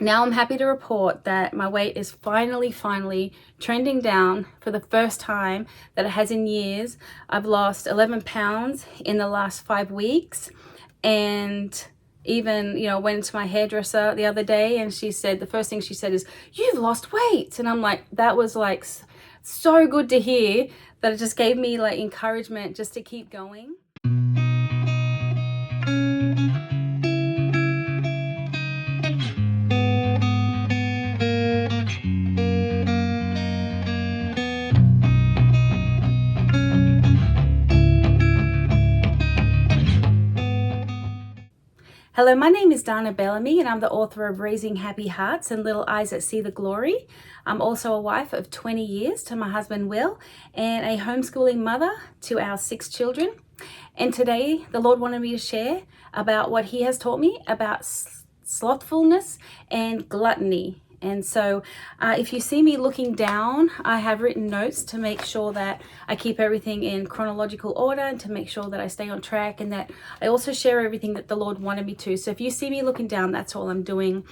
Now I'm happy to report that my weight is finally trending down for the first time that it has in years. I've lost 11 pounds in the last 5 weeks, and even, went to my hairdresser the other day, and she said, the first thing she said is, "You've lost weight." And I'm like, that was like so good to hear, that it just gave me like encouragement just to keep going. Hello, my name is Dana Bellamy, and I'm the author of Raising Happy Hearts and Little Eyes That See the Glory. I'm also a wife of 20 years to my husband Will, and a homeschooling mother to our 6 children. And today the Lord wanted me to share about what He has taught me about slothfulness and gluttony. And so if you see me looking down, I have written notes to make sure that I keep everything in chronological order, and to make sure that I stay on track, and that I also share everything that the Lord wanted me to. So if you see me looking down, that's all I'm doing.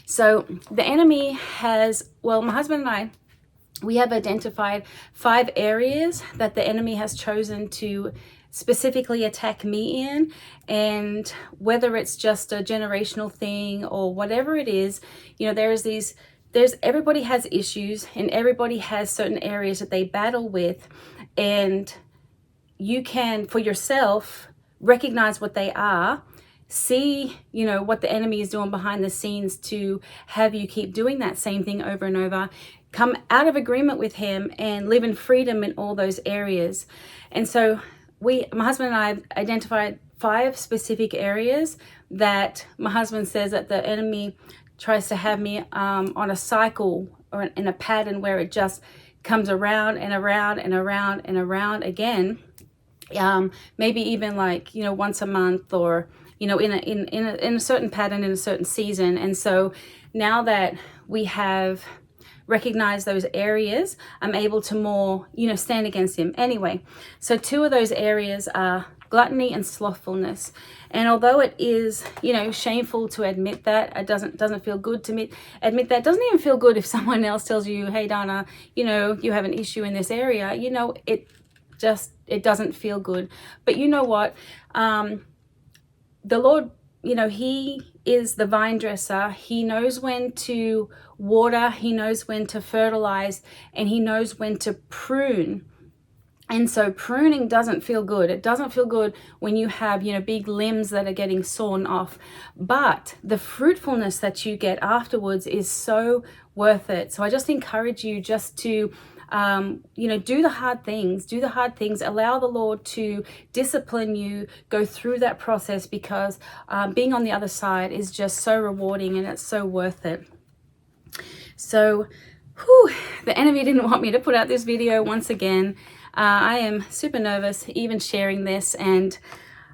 So the enemy has, well, my husband and I, we have identified 5 areas that the enemy has chosen to specifically attack me in. And whether it's just a generational thing or whatever it is, everybody has issues, and everybody has certain areas that they battle with, and you can for yourself recognize what they are, see what the enemy is doing behind the scenes to have you keep doing that same thing over and over, come out of agreement with him and live in freedom in all those areas. And so my husband and I identified 5 specific areas that my husband says that the enemy tries to have me on a cycle or in a pattern where it just comes around and around and around and around again. Maybe even like, once a month, or, in a certain pattern, in a certain season. And so now that we have recognize those areas, I'm able to more, stand against him. Anyway, so 2 of those areas are gluttony and slothfulness. And although it is, shameful to admit that, it doesn't feel good to admit that. It doesn't even feel good if someone else tells you, "Hey, Dana, you have an issue in this area." It doesn't feel good. But you know what? The Lord, He is the vine dresser. He knows when to water, He knows when to fertilize, and He knows when to prune. And so pruning doesn't feel good. It doesn't feel good when you have, big limbs that are getting sawn off. But the fruitfulness that you get afterwards is so worth it. So I just encourage you just to do the hard things, allow the Lord to discipline you, go through that process, because being on the other side is just so rewarding, and it's so worth it. So, the enemy didn't want me to put out this video once again. I am super nervous even sharing this, and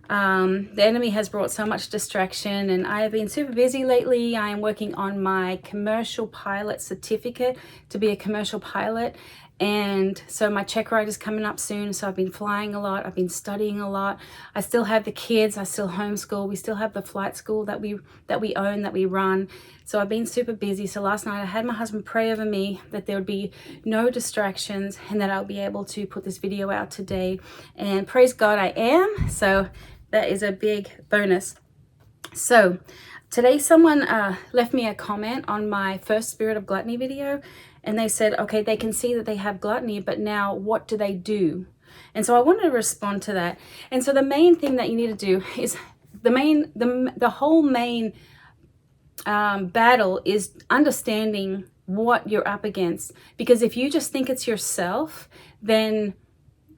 the enemy has brought so much distraction, and I have been super busy lately. I am working on my commercial pilot certificate to be a commercial pilot, and so my check ride is coming up soon. So I've been flying a lot, I've been studying a lot. I still have the kids, I still homeschool, we still have the flight school that we own, that we run. So I've been super busy. So last night I had my husband pray over me that there would be no distractions, and that I'll be able to put this video out today, and praise God, I am. So that is a big bonus. So today someone left me a comment on my first Spirit of Gluttony video, and they said, okay, they can see that they have gluttony, but now what do they do? And so I wanted to respond to that. And so the main thing that you need to do is the whole main battle is understanding what you're up against. Because if you just think it's yourself, then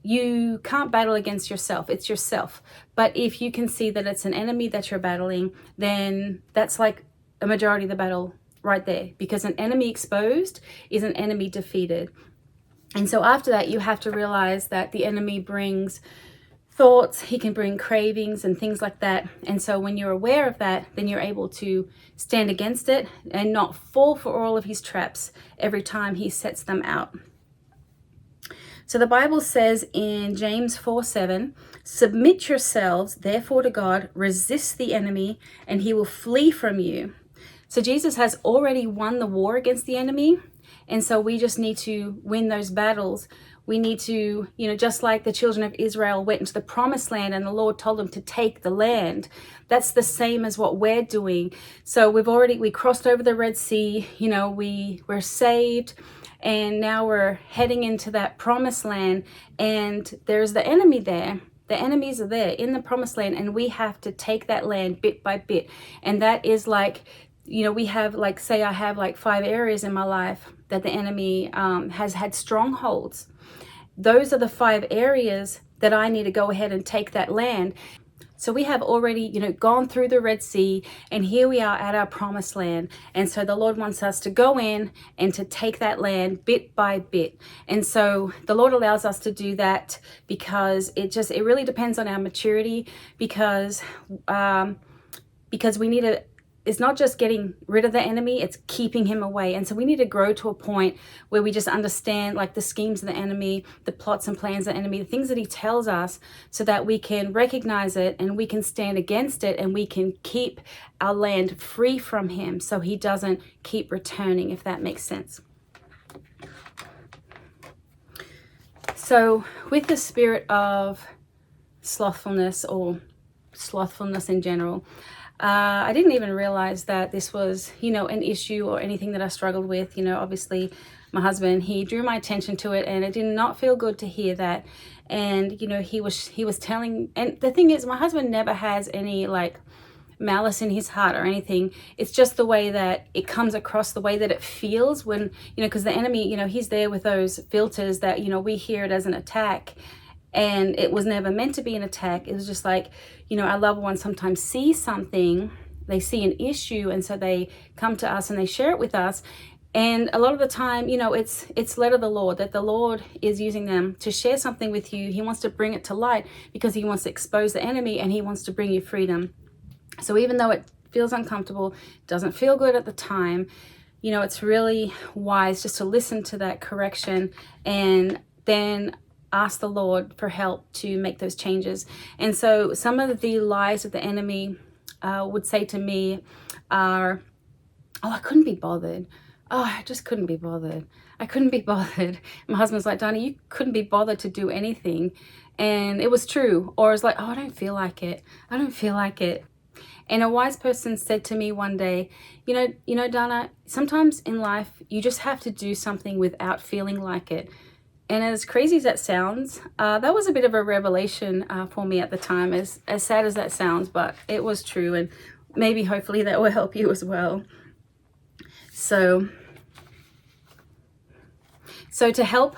you can't battle against yourself. It's yourself. But if you can see that it's an enemy that you're battling, then that's like a majority of the battle right there, because an enemy exposed is an enemy defeated. And so after that, you have to realize that the enemy brings thoughts, he can bring cravings and things like that. And so when you're aware of that, then you're able to stand against it and not fall for all of his traps every time he sets them out. So the Bible says in James 4:7, submit yourselves therefore to God, resist the enemy, and he will flee from you. So Jesus has already won the war against the enemy. And so we just need to win those battles. We need to, just like the children of Israel went into the promised land and the Lord told them to take the land. That's the same as what we're doing. So we crossed over the Red Sea, we're saved, and now we're heading into that promised land, and there's the enemy there. The enemies are there in the promised land, and we have to take that land bit by bit. And that is like, we have say I have 5 areas in my life that the enemy has had strongholds. Those are the 5 areas that I need to go ahead and take that land. So we have already, gone through the Red Sea, and here we are at our promised land. And so the Lord wants us to go in and to take that land bit by bit. And so the Lord allows us to do that because it really depends on our maturity, because we need to, it's not just getting rid of the enemy, it's keeping him away. And so we need to grow to a point where we just understand the schemes of the enemy, the plots and plans of the enemy, the things that he tells us, so that we can recognize it and we can stand against it, and we can keep our land free from him so he doesn't keep returning, if that makes sense. So with the spirit of slothfulness, or slothfulness in general, I didn't even realize that this was, an issue or anything that I struggled with. Obviously my husband, he drew my attention to it, and it did not feel good to hear that. And, he was telling, and the thing is, my husband never has any malice in his heart or anything. It's just the way that it comes across, the way that it feels when, because the enemy, he's there with those filters that, we hear it as an attack. And it was never meant to be an attack. It was just our loved ones sometimes see something, they see an issue, and so they come to us and they share it with us. And a lot of the time, it's led of the Lord, that the Lord is using them to share something with you. He wants to bring it to light because he wants to expose the enemy, and he wants to bring you freedom. So even though it feels uncomfortable, doesn't feel good at the time, it's really wise just to listen to that correction and then ask the Lord for help to make those changes. And so some of the lies that the enemy would say to me are, I couldn't be bothered. I just couldn't be bothered. I couldn't be bothered. My husband's like, Donna, you couldn't be bothered to do anything. And it was true. Or it's like, I don't feel like it. I don't feel like it. And a wise person said to me one day, Donna, sometimes in life, you just have to do something without feeling like it. And as crazy as that sounds, that was a bit of a revelation for me at the time, as sad as that sounds, but it was true. And maybe hopefully that will help you as well. So to help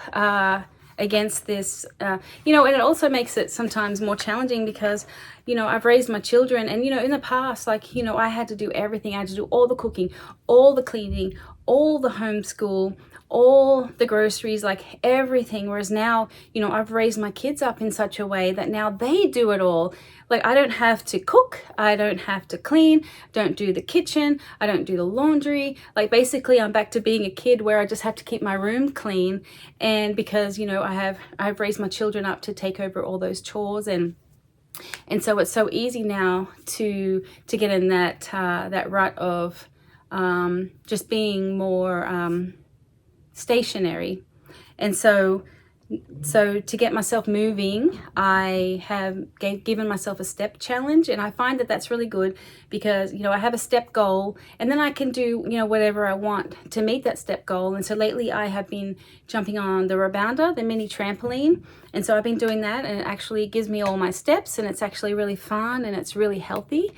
against this, and it also makes it sometimes more challenging because, I've raised my children, and, in the past, I had to do everything. I had to do all the cooking, all the cleaning, all the homeschool, all the groceries, everything. Whereas now, I've raised my kids up in such a way that now they do it all. I don't have to cook, I don't have to clean, don't do the kitchen, I don't do the laundry. Basically I'm back to being a kid where I just have to keep my room clean. And because, I've raised my children up to take over all those chores, and so it's so easy now to get in that rut of just being more stationary. And so to get myself moving, I have given myself a step challenge, and I find that that's really good because, I have a step goal, and then I can do, whatever I want to meet that step goal. And so lately I have been jumping on the rebounder, the mini trampoline. And so I've been doing that, and it actually gives me all my steps, and it's actually really fun, and it's really healthy.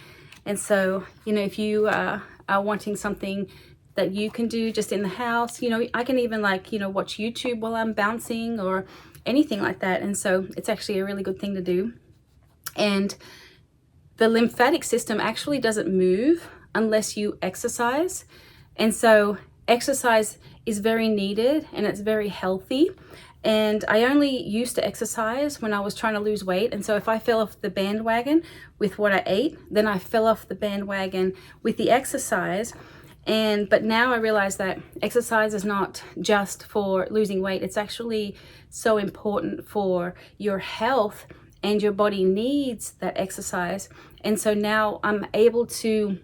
And so, if you are wanting something that you can do just in the house, I can even watch YouTube while I'm bouncing or anything like that. And so it's actually a really good thing to do. And the lymphatic system actually doesn't move unless you exercise. And so exercise is very needed, and it's very healthy. And I only used to exercise when I was trying to lose weight. And so if I fell off the bandwagon with what I ate, then I fell off the bandwagon with the exercise. But now I realize that exercise is not just for losing weight. It's actually so important for your health, and your body needs that exercise. And so now I'm able to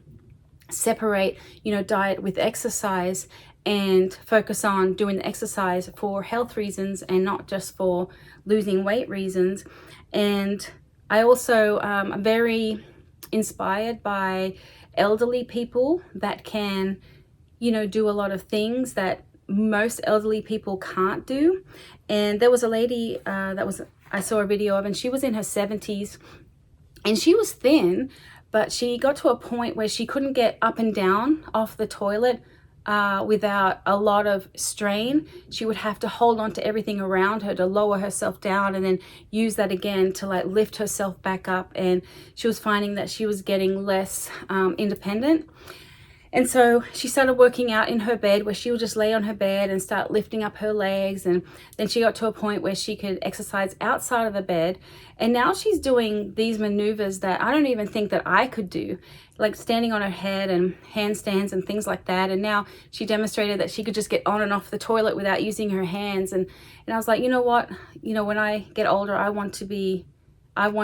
separate, diet with exercise, and focus on doing the exercise for health reasons and not just for losing weight reasons. And I also am very inspired by elderly people that can, do a lot of things that most elderly people can't do. And there was a lady I saw a video of, and she was in her 70s, and she was thin, but she got to a point where she couldn't get up and down off the toilet without a lot of strain. She would have to hold on to everything around her to lower herself down, and then use that again to like lift herself back up. And she was finding that she was getting less independent. And so she started working out in her bed, where she would just lay on her bed and start lifting up her legs. And then she got to a point where she could exercise outside of the bed. And now she's doing these maneuvers that I don't even think that I could do, like standing on her head and handstands and things like that. And now she demonstrated that she could just get on and off the toilet without using her hands. And I was like, you know what? When I get older, I want to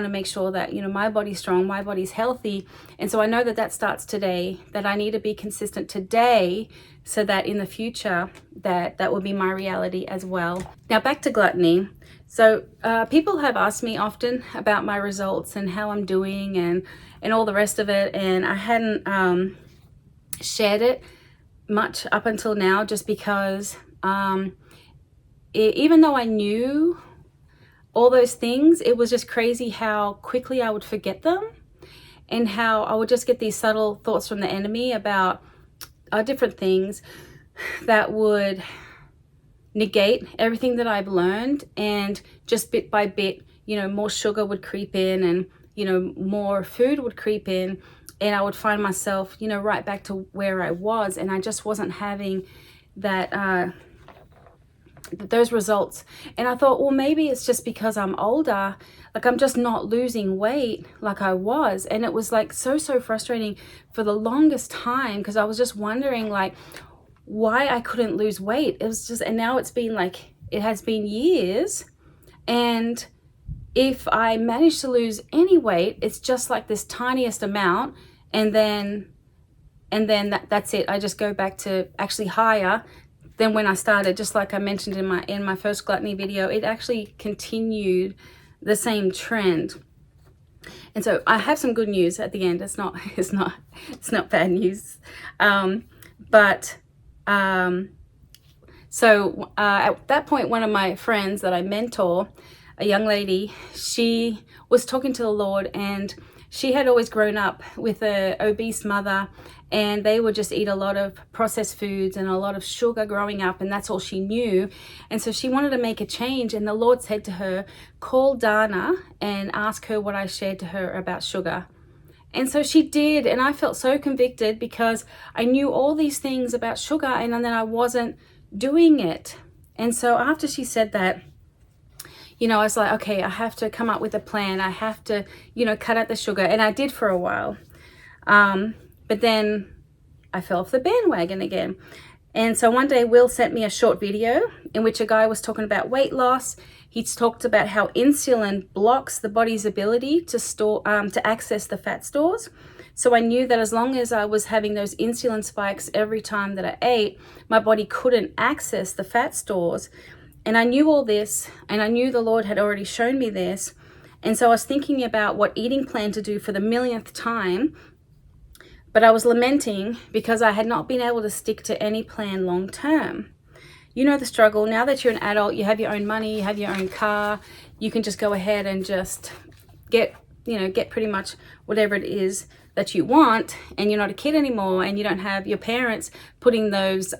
make sure that, my body's strong, my body's healthy. And so I know that starts today, that I need to be consistent today so that in the future that will be my reality as well. Now back to gluttony. So people have asked me often about my results and how I'm doing and all the rest of it. And I hadn't shared it much up until now, just because even though I knew all those things, it was just crazy how quickly I would forget them, and how I would just get these subtle thoughts from the enemy about different things that would negate everything that I've learned. And just bit by bit, more sugar would creep in, and more food would creep in, and I would find myself right back to where I was, and I just wasn't having those results. And I thought, well, maybe it's just because I'm older, like I'm just not losing weight like I was. And it was like so frustrating for the longest time, because I was just wondering like why I couldn't lose weight. It was just, and now it has been years, and if I manage to lose any weight, it's just like this tiniest amount, and then that's it. I just go back to actually higher than when I started. Just like I mentioned in my first gluttony video, it actually continued the same trend. And so I have some good news at the end. It's not bad news. So at that point, one of my friends that I mentor, a young lady, she was talking to the Lord, and she had always grown up with an obese mother, and they would just eat a lot of processed foods and a lot of sugar growing up, and that's all she knew. And so she wanted to make a change, and the Lord said to her, call Dana and ask her what I shared to her about sugar. And so she did, and I felt so convicted, because I knew all these things about sugar, and then I wasn't doing it. And so after she said that, I was like, okay, I have to come up with a plan. I have to, cut out the sugar. And I did for a while. But then I fell off the bandwagon again. And so one day Will sent me a short video in which a guy was talking about weight loss. He talked about how insulin blocks the body's ability to access the fat stores. So I knew that as long as I was having those insulin spikes every time that I ate, my body couldn't access the fat stores. And I knew all this, and I knew the Lord had already shown me this. And so I was thinking about what eating plan to do for the millionth time. But I was lamenting because I had not been able to stick to any plan long term. You know the struggle. Now that you're an adult, you have your own money, you have your own car, you can just go ahead and just get pretty much whatever it is that you want, and you're not a kid anymore, and you don't have your parents putting those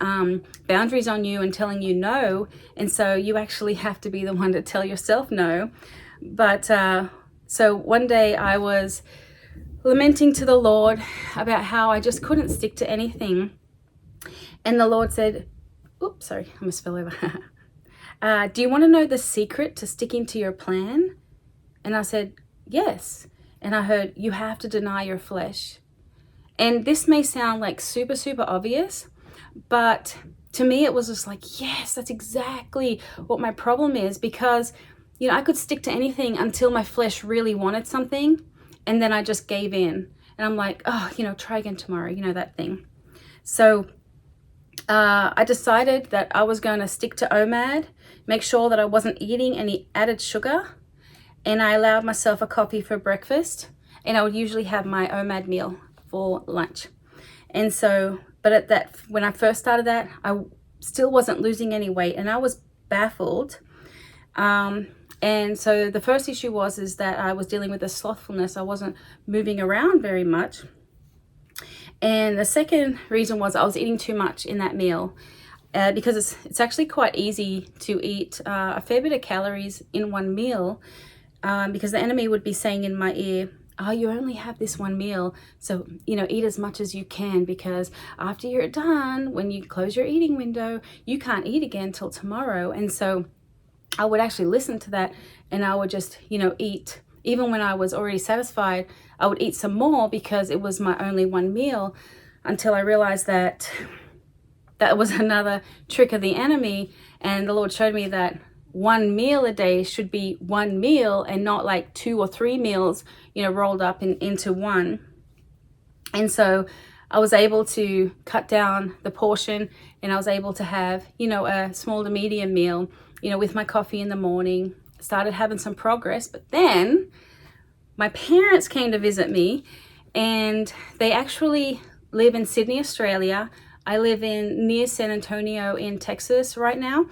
boundaries on you and telling you no. And so you actually have to be the one to tell yourself no. But so one day I was lamenting to the Lord about how I just couldn't stick to anything. And the Lord said, oops, sorry, I almost fell over. Do you want to know the secret to sticking to your plan? And I said, yes. And I heard, you have to deny your flesh. And this may sound like super obvious, but to me it was just like, yes, that's exactly what my problem is. Because, I could stick to anything until my flesh really wanted something, and then I just gave in. And And I'm like, oh, you know, try again tomorrow, you know, that thing. So I decided that I was going to stick to OMAD, make sure that I wasn't eating any added sugar, and I allowed myself a coffee for breakfast, and I would usually have my OMAD meal for lunch. And so, but at that, when I first started that, I still wasn't losing any weight, and I was baffled. And so the first issue is that I was dealing with the slothfulness. I wasn't moving around very much. And the second reason was I was eating too much in that meal, because it's actually quite easy to eat a fair bit of calories in one meal, because the enemy would be saying in my ear, oh, you only have this one meal, so, you know, eat as much as you can, because after you're done, when you close your eating window, you can't eat again till tomorrow. And so I would actually listen to that, and I would just, you know, eat. Even when I was already satisfied, I would eat some more because it was my only one meal, until I realized that that was another trick of the enemy. And the Lord showed me that one meal a day should be one meal, and not like 2 or 3 meals, you know, rolled up into one. And so I was able to cut down the portion, and I was able to have, you know, a small to medium meal, you know, with my coffee in the morning. Started having some progress. But then my parents came to visit me, and they actually live in Sydney, Australia. I live in near San Antonio in Texas right now.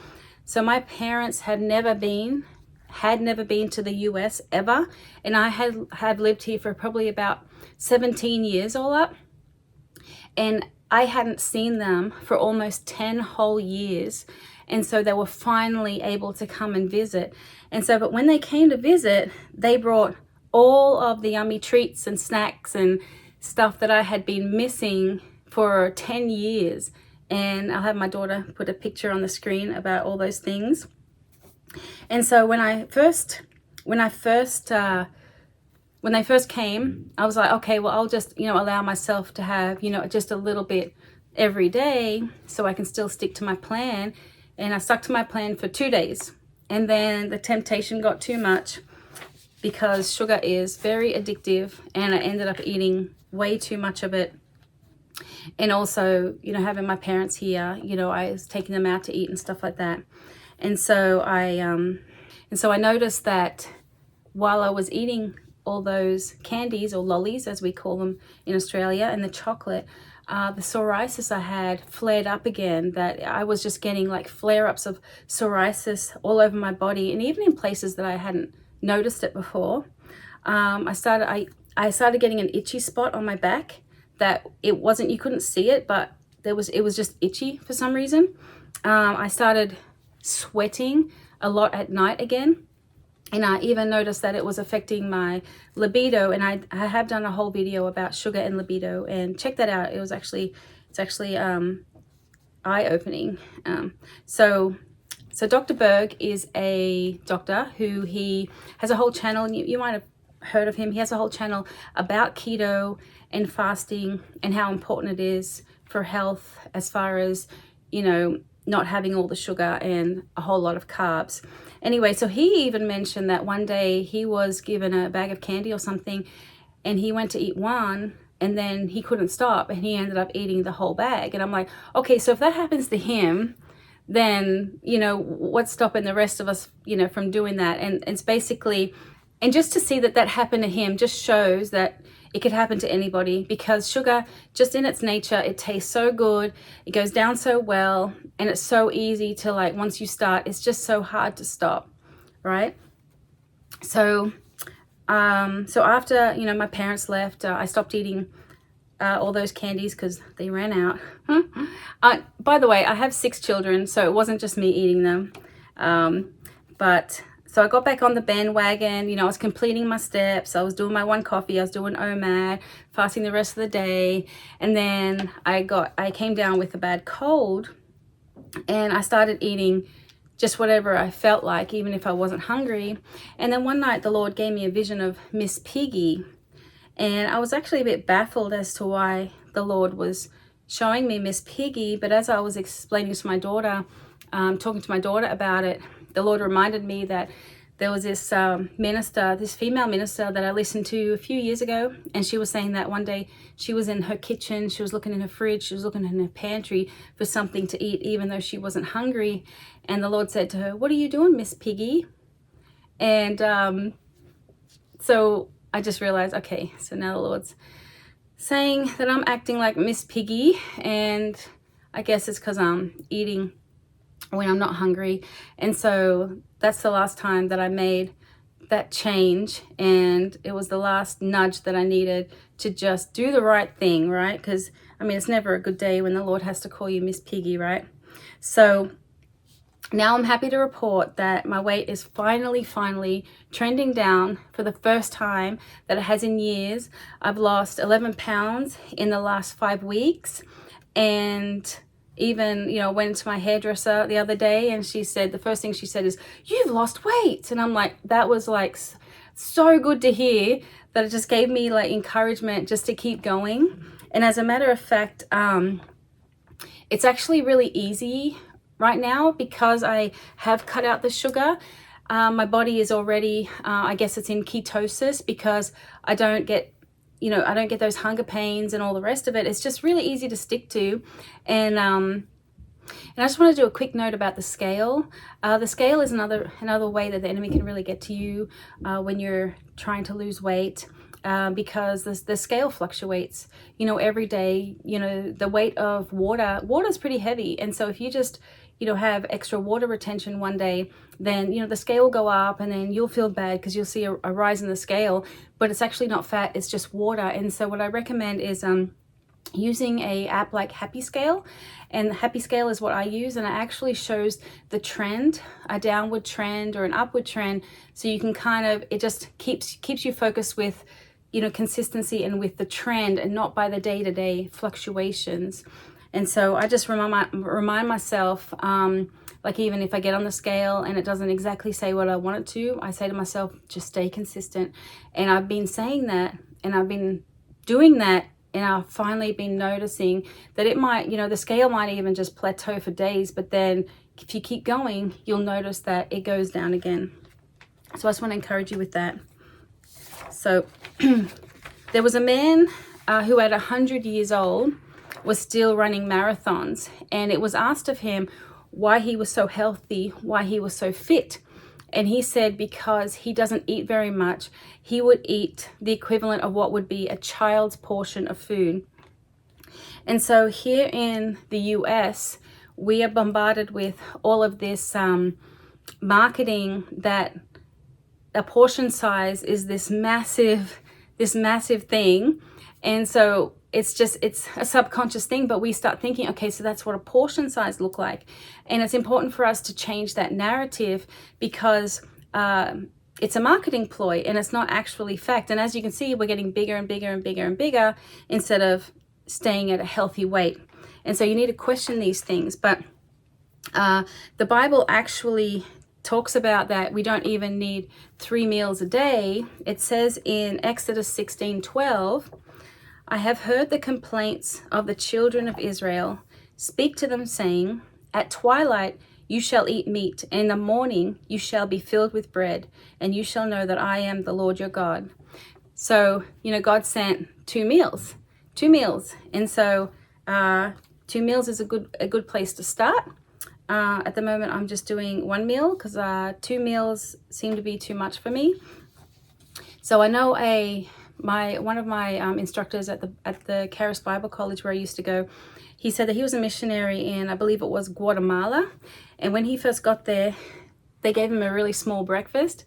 So my parents had never been to the US ever, and I have lived here for probably about 17 years all up, and I hadn't seen them for almost 10 whole years. And so they were finally able to come and visit. And so, but when they came to visit, they brought all of the yummy treats and snacks and stuff that I had been missing for 10 years. And I'll have my daughter put a picture on the screen about all those things. And so when they first came, I was like, okay, well, I'll just, you know, allow myself to have, you know, just a little bit every day so I can still stick to my plan. And I stuck to my plan for 2 days. And then the temptation got too much, because sugar is very addictive, and I ended up eating way too much of it. And also, you know, having my parents here, you know, I was taking them out to eat and stuff like that. And so I noticed that while I was eating all those candies, or lollies as we call them in Australia, and the chocolate, the psoriasis I had flared up again. That I was just getting like flare-ups of psoriasis all over my body, and even in places that I hadn't noticed it before. I started getting an itchy spot on my back that it wasn't, you couldn't see it, but it was just itchy for some reason. I started sweating a lot at night again. And I even noticed that it was affecting my libido. And I have done a whole video about sugar and libido, and check that out. It's actually eye-opening. So Dr. Berg is a doctor who he has a whole channel, and you might have heard of him. He has a whole channel about keto and fasting, and how important it is for health, as far as, you know, not having all the sugar and a whole lot of carbs. Anyway, so he even mentioned that one day he was given a bag of candy or something, and he went to eat one, and then he couldn't stop, and he ended up eating the whole bag. And I'm like, okay, so if that happens to him, then, you know, what's stopping the rest of us, you know, from doing that? And it's basically, and just to see that that happened to him just shows that it could happen to anybody, because sugar, just in its nature, it tastes so good, it goes down so well, and it's so easy to, like, once you start, it's just so hard to stop, right? So after, you know, my parents left, I stopped eating all those candies because they ran out. By the way, I have 6 children, so it wasn't just me eating them. So I got back on the bandwagon. You know, I was completing my steps. I was doing my 1 coffee. I was doing OMAD, fasting the rest of the day. And then I came down with a bad cold, and I started eating just whatever I felt like, even if I wasn't hungry. And then one night the Lord gave me a vision of Miss Piggy. And I was actually a bit baffled as to why the Lord was showing me Miss Piggy. But as I was explaining to my daughter, talking to my daughter about it, the Lord reminded me that there was this minister, this female minister that I listened to a few years ago, and she was saying that one day she was in her kitchen, she was looking in her fridge, she was looking in her pantry for something to eat, even though she wasn't hungry. And the Lord said to her, "What are you doing, Miss Piggy?" And so I just realized, okay, so now the Lord's saying that I'm acting like Miss Piggy, and I guess it's because I'm eating when I'm not hungry. And so that's the last time that I made that change, and it was the last nudge that I needed to just do the right thing, right? Because I mean, it's never a good day when the Lord has to call you Miss Piggy, right? So now I'm happy to report that my weight is finally trending down for the first time that it has in years. I've lost 11 pounds in the last 5 weeks. And even, you know, went to my hairdresser the other day, and she said, the first thing she said is, "You've lost weight." And I'm like, that was like so good to hear, that it just gave me like encouragement just to keep going. And as a matter of fact, it's actually really easy right now because I have cut out the sugar. My body is already, I guess it's in ketosis, because I don't get those hunger pains and all the rest of it. It's just really easy to stick to. And I just want to do a quick note about the scale. The scale is another way that the enemy can really get to you when you're trying to lose weight, because the scale fluctuates, you know, every day. You know, the weight of water is pretty heavy. And so if you just, you know, have extra water retention one day, then, you know, the scale will go up, and then you'll feel bad because you'll see a rise in the scale, but it's actually not fat, it's just water. And so what I recommend is using a app like Happy Scale. And Happy Scale is what I use, and it actually shows the trend, a downward trend or an upward trend, so you can kind of, it just keeps you focused with, you know, consistency and with the trend, and not by the day-to-day fluctuations. And so I just remind myself, like even if I get on the scale and it doesn't exactly say what I want it to, I say to myself, just stay consistent. And I've been saying that, and I've been doing that, and I've finally been noticing that it might, you know, the scale might even just plateau for days, but then if you keep going, you'll notice that it goes down again. So I just want to encourage you with that. So there was a man who at 100 years old was still running marathons, and it was asked of him why he was so healthy, why he was so fit. And he said because he doesn't eat very much. He would eat the equivalent of what would be a child's portion of food. And so here in the US, we are bombarded with all of this marketing that a portion size is this massive thing. And so it's a subconscious thing, but we start thinking, okay, so that's what a portion size look like. And it's important for us to change that narrative, because it's a marketing ploy and it's not actually fact. And as you can see, we're getting bigger and bigger and bigger and bigger instead of staying at a healthy weight. And so you need to question these things. But the Bible actually talks about that we don't even need 3 meals a day. It says in Exodus 16:12, "I have heard the complaints of the children of Israel. Speak to them, saying, at twilight you shall eat meat, and in the morning you shall be filled with bread, and you shall know that I am the Lord your God." So, you know, God sent 2 meals. And so 2 meals is a good place to start. At the moment, I'm just doing 1 meal because 2 meals seem to be too much for me. So I know one of my instructors at the Charis Bible College where I used to go, he said that he was a missionary in, I believe it was Guatemala. And when he first got there, they gave him a really small breakfast.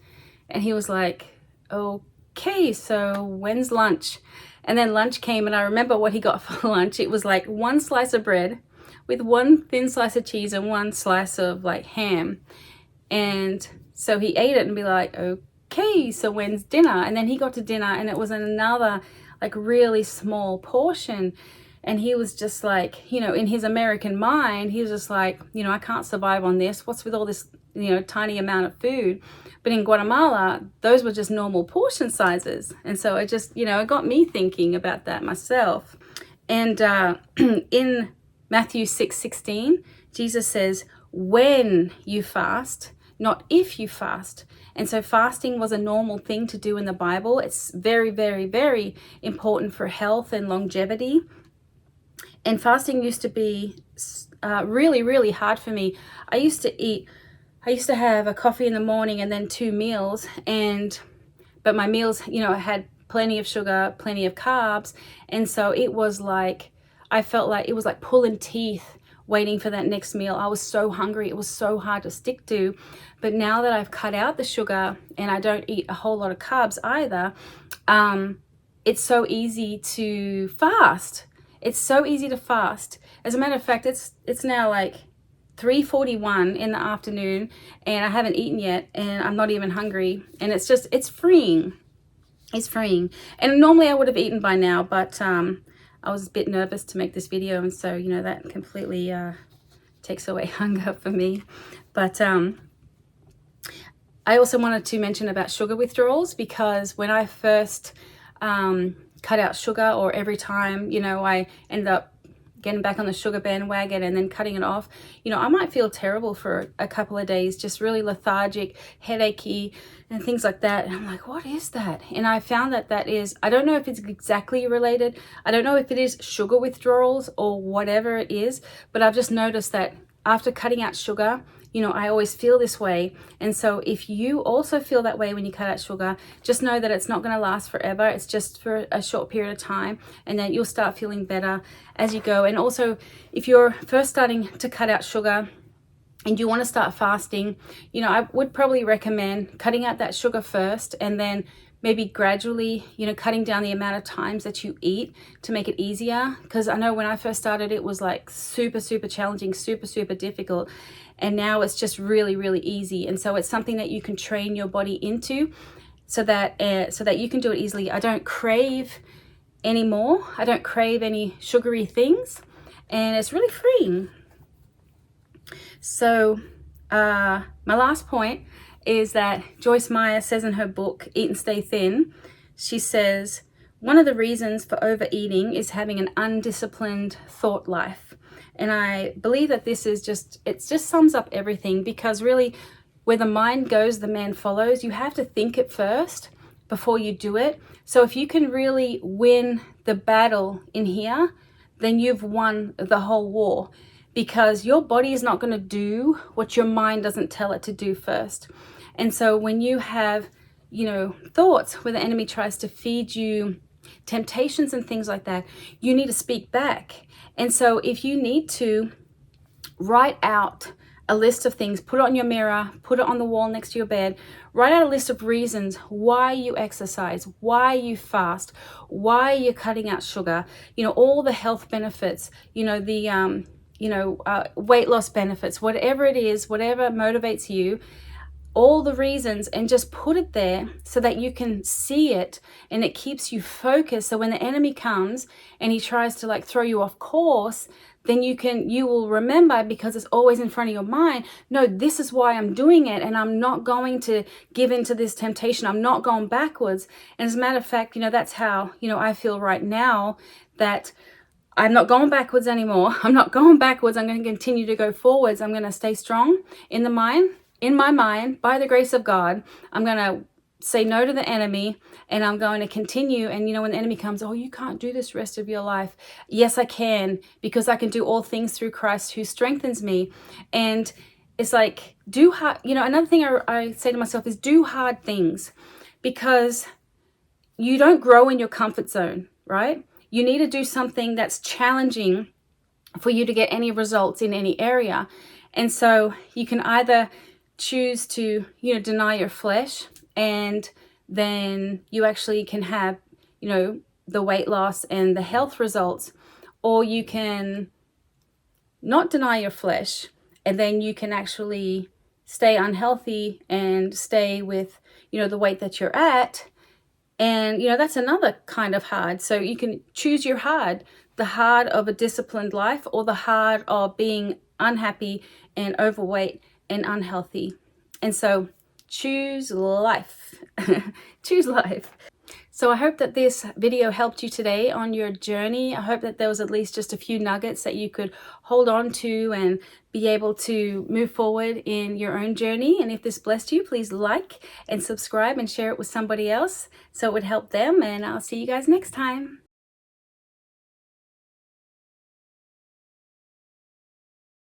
And he was like, okay, so when's lunch? And then lunch came, and I remember what he got for lunch. It was like 1 slice of bread with 1 thin slice of cheese and 1 slice of like ham. And so he ate it and be like, okay, so when's dinner? And then he got to dinner, and it was another like really small portion. And he was just like, you know, in his American mind, he was just like, you know, I can't survive on this. What's with all this, you know, tiny amount of food? But in Guatemala, those were just normal portion sizes. And so it just, you know, it got me thinking about that myself. And in Matthew 6:16, Jesus says, when you fast, not if you fast. And so fasting was a normal thing to do in the Bible. It's very, very, very important for health and longevity. And fasting used to be really, really hard for me. I used to have a coffee in the morning and then 2 meals, but my meals, had plenty of sugar, plenty of carbs. And so it was like, I felt like it was like pulling teeth waiting for that next meal. I was so hungry. It was so hard to stick to. But now that I've cut out the sugar and I don't eat a whole lot of carbs either, it's so easy to fast. It's so easy to fast. As a matter of fact, it's now like 3:41 in the afternoon and I haven't eaten yet and I'm not even hungry. And it's freeing. It's freeing. And normally I would have eaten by now, but I was a bit nervous to make this video, and so that completely takes away hunger for me. But I also wanted to mention about sugar withdrawals, because when I first cut out sugar, or every time I end up getting back on the sugar bandwagon and then cutting it off, I might feel terrible for a couple of days, just really lethargic, headachy, and things like that. And I'm like, what is that? And I found that is, I don't know if it's exactly related. I don't know if it is sugar withdrawals or whatever it is, but I've just noticed that after cutting out sugar, I always feel this way. And so if you also feel that way when you cut out sugar, just know that it's not going to last forever. It's just for a short period of time, and then you'll start feeling better as you go. And also, if you're first starting to cut out sugar and you want to start fasting, I would probably recommend cutting out that sugar first, and then maybe gradually, cutting down the amount of times that you eat to make it easier. Because I know when I first started, it was like super, super challenging, super, super difficult. And now it's just really, really easy. And so it's something that you can train your body into so that you can do it easily. I don't crave anymore. I don't crave any sugary things, and it's really freeing. So my last point is that Joyce Meyer says in her book, Eat and Stay Thin, she says, one of the reasons for overeating is having an undisciplined thought life. And I believe that it just sums up everything, because really where the mind goes, the man follows. You have to think it first before you do it. So if you can really win the battle in here, then you've won the whole war, because your body is not going to do what your mind doesn't tell it to do first. And so when you have, thoughts where the enemy tries to feed you temptations and things like that, you need to speak back. And so if you need to write out a list of things, put it on your mirror, put it on the wall next to your bed, write out a list of reasons why you exercise, why you fast, why you're cutting out sugar, all the health benefits, the weight loss benefits, whatever it is, whatever motivates you, all the reasons, and just put it there so that you can see it, and it keeps you focused. So when the enemy comes and he tries to throw you off course, then you will remember, because it's always in front of your mind, no, this is why I'm doing it, and I'm not going to give into this temptation. I'm not going backwards. And as a matter of fact, that's how, I feel right now, that I'm not going backwards anymore. I'm not going backwards. I'm going to continue to go forwards. I'm going to stay strong in my mind, by the grace of God. I'm going to say no to the enemy, and I'm going to continue. And when the enemy comes, oh, you can't do this rest of your life. Yes, I can, because I can do all things through Christ who strengthens me. And it's like, do hard, another thing I say to myself is do hard things, because you don't grow in your comfort zone, right? You need to do something that's challenging for you to get any results in any area. And so you can either choose to, deny your flesh, and then you actually can have, the weight loss and the health results, or you can not deny your flesh, and then you can actually stay unhealthy and stay with, the weight that you're at. And, that's another kind of hard. So you can choose your hard, the hard of a disciplined life, or the hard of being unhappy and overweight and unhealthy. And so choose life. Choose life. So I hope that this video helped you today on your journey. I hope that there was at least just a few nuggets that you could hold on to and be able to move forward in your own journey. And if this blessed you, please like and subscribe and share it with somebody else so it would help them. And I'll see you guys next time.